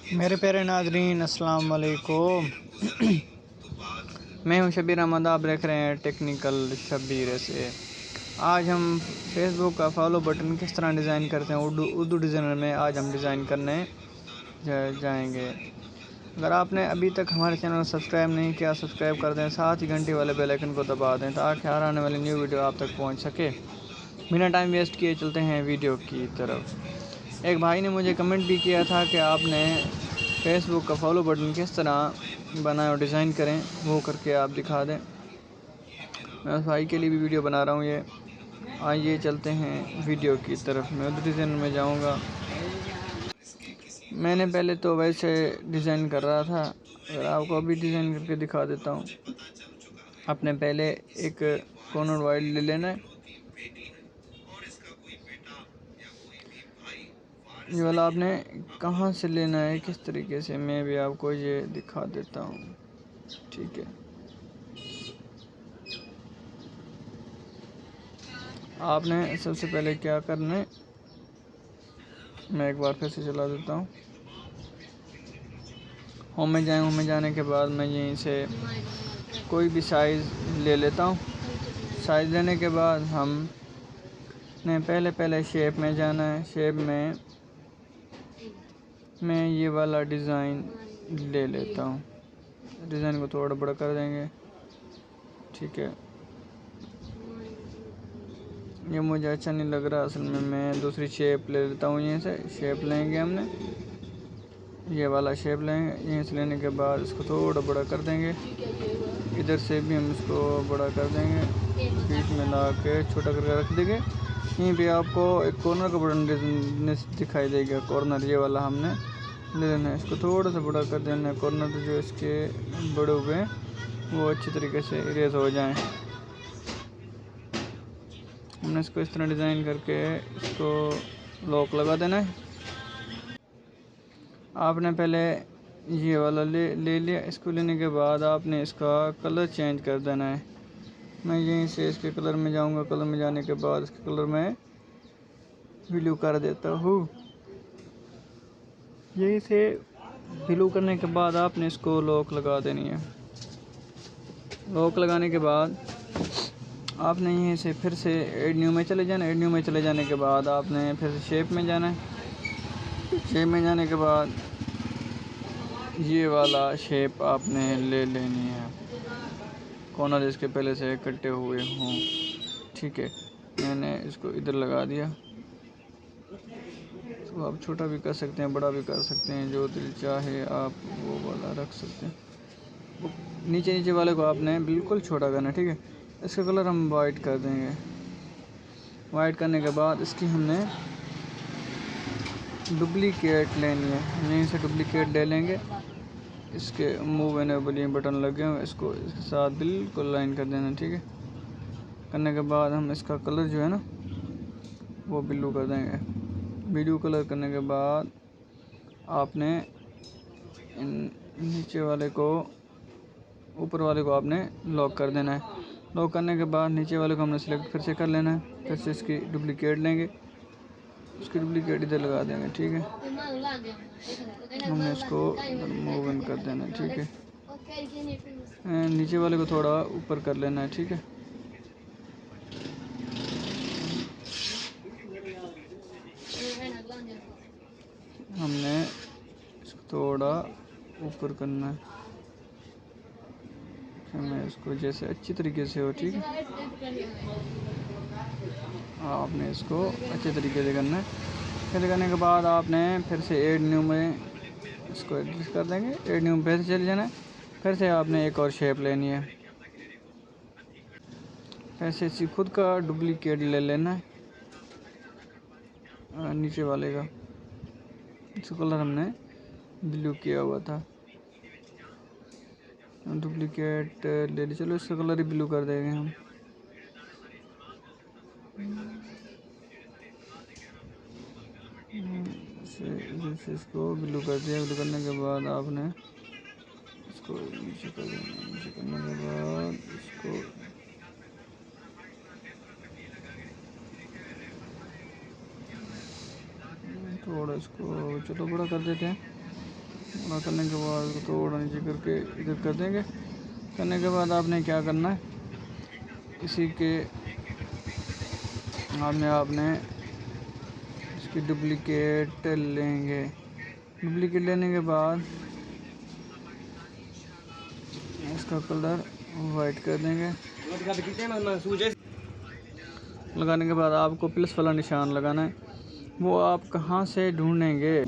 मेरे प्यारे नाज़रीन अस्सलाम वालेकुम। मैं हूं शबीर अहमद, आप देख रहे हैं टेक्निकल शबीर से। आज हम फेसबुक का फॉलो बटन किस तरह डिज़ाइन करते हैं उर्दू डिज़ाइनर में आज हम डिज़ाइन करने जाएंगे। अगर आपने अभी तक हमारे चैनल को सब्सक्राइब नहीं किया, सब्सक्राइब कर दें, साथ ही घंटी वाले बेल आइकन को दबा दें ताकि हर आने वाली न्यू वीडियो आप तक पहुंच सके। बिना टाइम वेस्ट किए चलते हैं वीडियो की तरफ। एक भाई ने मुझे कमेंट भी किया था कि आपने फेसबुक का फॉलो बटन किस तरह बनाएं और डिज़ाइन करें, वो करके आप दिखा दें। मैं उस भाई के लिए भी वीडियो बना रहा हूँ। ये आइए चलते हैं वीडियो की तरफ। मैं उधर डिज़ाइन में जाऊँगा। मैंने पहले तो वैसे डिज़ाइन कर रहा था, अगर आपको अभी डिज़ाइन करके दिखा देता हूँ। आपने पहले एक कॉर्नर वाइड ले लेना है। ये वाला आपने कहाँ से लेना है, किस तरीके से, मैं भी आपको ये दिखा देता हूँ। ठीक है, आपने सबसे पहले क्या करना है, मैं एक बार फिर से चला देता हूँ। होम में जाएँ, होम में जाने के बाद मैं यहीं से कोई भी साइज़ ले लेता हूँ। साइज़ लेने के बाद हम ने पहले शेप में जाना है। शेप में मैं ये वाला डिज़ाइन ले लेता हूँ। डिज़ाइन को थोड़ा बड़ा कर देंगे। ठीक है, ये मुझे अच्छा नहीं लग रहा असल में, मैं दूसरी शेप ले लेता हूँ। यहीं से शेप लेंगे, हमने ये वाला शेप लेंगे। यहीं से लेने के बाद इसको थोड़ा बड़ा कर देंगे। इधर से भी हम इसको बड़ा कर देंगे, बीच में ला के छोटा करके रख देंगे। यहीं पे आपको एक कॉर्नर का बटन दिखाई देगा, कॉर्नर ये वाला हमने ले लेना है। इसको थोड़ा सा बड़ा कर देना है। कॉर्नर जो इसके बड़े हुए हैं वो अच्छी तरीके से इरेज हो जाएं। हमने इसको इस तरह डिज़ाइन करके इसको लॉक लगा देना है। आपने पहले ये वाला ले लिया। इसको लेने के बाद आपने इसका कलर चेंज कर देना है। मैं यहीं से इसके कलर में जाऊंगा। कलर में जाने के बाद इसके कलर में ब्लू कर देता हूँ। यहीं से ब्लू करने के बाद आपने इसको लॉक लगा देनी है। लॉक लगाने के बाद आपने यहीं से फिर से एड न्यू में चले जाना। एड न्यू में चले जाने के बाद आपने फिर से शेप में जाना है। शेप में जाने के बाद ये वाला शेप आपने ले लेनी है, कॉर्नर इसके पहले से कटे हुए हों। ठीक है, मैंने इसको इधर लगा दिया। तो आप छोटा भी कर सकते हैं, बड़ा भी कर सकते हैं, जो दिल चाहे आप वो वाला रख सकते हैं। नीचे वाले को आपने बिल्कुल छोटा करना है। ठीक है, इसका कलर हम वाइट कर देंगे। वाइट करने के बाद इसकी हमने डुप्लीकेट लेनी है। यहीं से डुप्लीकेट ले लेंगे। इसके मूव एनेबल ये बटन लगे हुए, इसको इसके साथ बिल्कुल लाइन कर देना। ठीक है, करने के बाद हम इसका कलर जो है ना वो ब्लू कर देंगे। ब्लू कलर करने के बाद आपने नीचे वाले को, ऊपर वाले को आपने लॉक कर देना है। लॉक करने के बाद नीचे वाले को हमने सेलेक्ट फिर से कर लेना है। फिर से इसकी डुप्लीकेट लेंगे, उसकी डुप्लीकेट इधर लगा देंगे। ठीक है, हमने इसको मूव इन कर देना है। ठीक है, नीचे वाले को थोड़ा ऊपर कर लेना है। ठीक है, हमने इसको थोड़ा ऊपर करना है। मैं इसको जैसे अच्छी तरीके से हो। ठीक है, आपने इसको अच्छे तरीके से करना है। फिर करने के बाद आपने फिर से एड न्यू में इसको एडजस्ट कर देंगे। एड न्यू में फिर से चले जाना है। फिर से आपने एक और शेप लेनी है। ऐसे इसी खुद का डुप्लीकेट ले लेना है नीचे वाले का। इसका कलर हमने ब्लू किया हुआ था, डुप्लीकेट ले ली। चलो इसका कलर ही ब्लू कर देंगे हम। इसे इसको ब्लू कर दिया। ब्लू करने के बाद आपने इसको नीचे कर देना। नीचे करने के बाद इसको थोड़ा इसको चलो बड़ा कर देते हैं। बड़ा करने के बाद इसको थोड़ा नीचे करके इधर कर देंगे। करने के बाद आपने क्या करना है, इसी के आपने इसकी डुप्लिकेट लेंगे। डुप्लिकेट लेने के बाद इसका कलर वाइट कर देंगे। लगाने के बाद आपको प्लस वाला निशान लगाना है। वो आप कहाँ से ढूंढेंगे?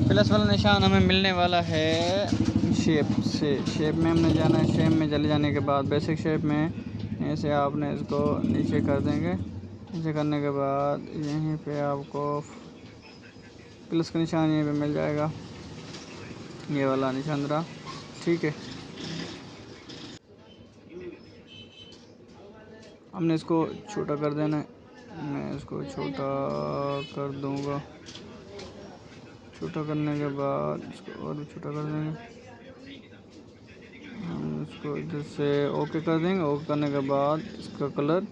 प्लस वाला निशान हमें मिलने वाला है शेप से। शेप में हमने जाना है। शेप में चले जाने के बाद बेसिक शेप में ऐसे आपने इसको नीचे कर देंगे। नीचे करने के बाद यहीं पे आपको प्लस का निशान यहीं पे मिल जाएगा, ये वाला निशान रहा, ठीक है। हमने इसको छोटा कर देना है। मैं इसको छोटा कर दूंगा। छोटा करने के बाद इसको और भी छोटा कर देंगे। हम इसको इधर से ओके कर देंगे। ओके करने के बाद इसका कलर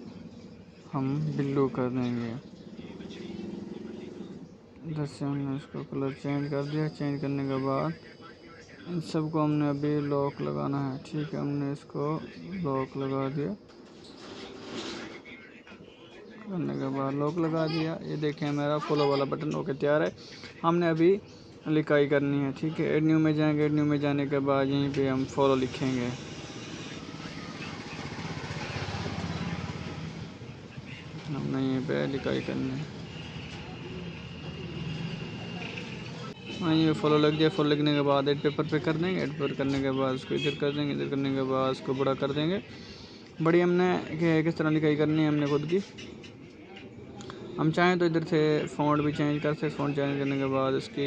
हम ब्लू कर देंगे। इधर से हमने इसका कलर चेंज कर दिया। चेंज करने के बाद इन सबको हमने अभी लॉक लगाना है, ठीक है। हमने इसको लॉक लगा दिया। करने के बाद लॉक लगा दिया। ये देखें मेरा फॉलो वाला बटन ओके तैयार है। हमने अभी लिखाई करनी है, ठीक है। एड न्यू में जाएंगे। एड न्यू में जाने के बाद यहीं पे हम फॉलो लिखेंगे। हमने यहीं पे लिखाई करनी है। हाँ, ये फॉलो लग गया। फॉलो लगने के बाद एड पेपर पे कर देंगे। एड पेपर करने के बाद उसको इधर कर देंगे। इधर करने के बाद उसको बड़ा कर देंगे। बड़ी हमने किस तरह लिखाई करनी है हमने खुद की। हम चाहें तो इधर से फ़ॉन्ट भी चेंज कर सकते। फ़ॉन्ट चेंज करने के बाद इसको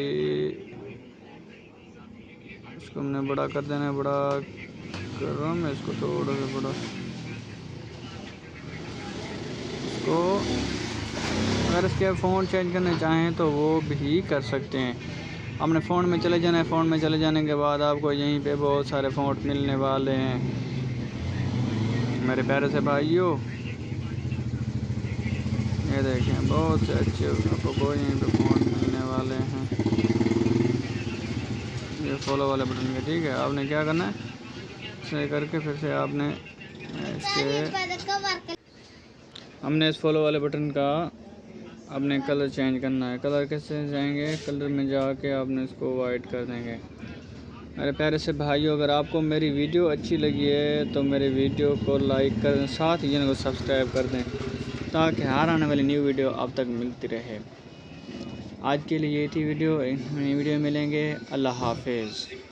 हमने बड़ा कर देना है। बड़ा कर रहा हूँ मैं इसको थोड़ा सा बड़ा। इसको अगर इसके फ़ॉन्ट चेंज करने चाहें तो वो भी कर सकते हैं। हमने फ़ॉन्ट में चले जाना है। फ़ॉन्ट में चले जाने के बाद आपको यहीं पे बहुत सारे फ़ॉन्ट मिलने वाले हैं मेरे प्यारे से भाइयों। ये देखें बहुत से अच्छे आपको यहीं पे फ़ॉन्ट मिलने वाले हैं, ये फॉलो वाले बटन के, ठीक है। आपने क्या करना है, इसे करके फिर से आपने हमने इस फॉलो वाले बटन का अपने कलर चेंज करना है। कलर कैसे जाएंगे, कलर में जाके आपने इसको वाइट कर देंगे। मेरे प्यारे से भाइयों, अगर आपको मेरी वीडियो अच्छी लगी है तो मेरे वीडियो को लाइक कर, साथ ही चैनल को सब्सक्राइब कर दें ताकि हर आने वाली न्यू वीडियो आप तक मिलती रहे। आज के लिए ये थी वीडियो। नई वीडियो मिलेंगे। अल्लाह हाफिज़।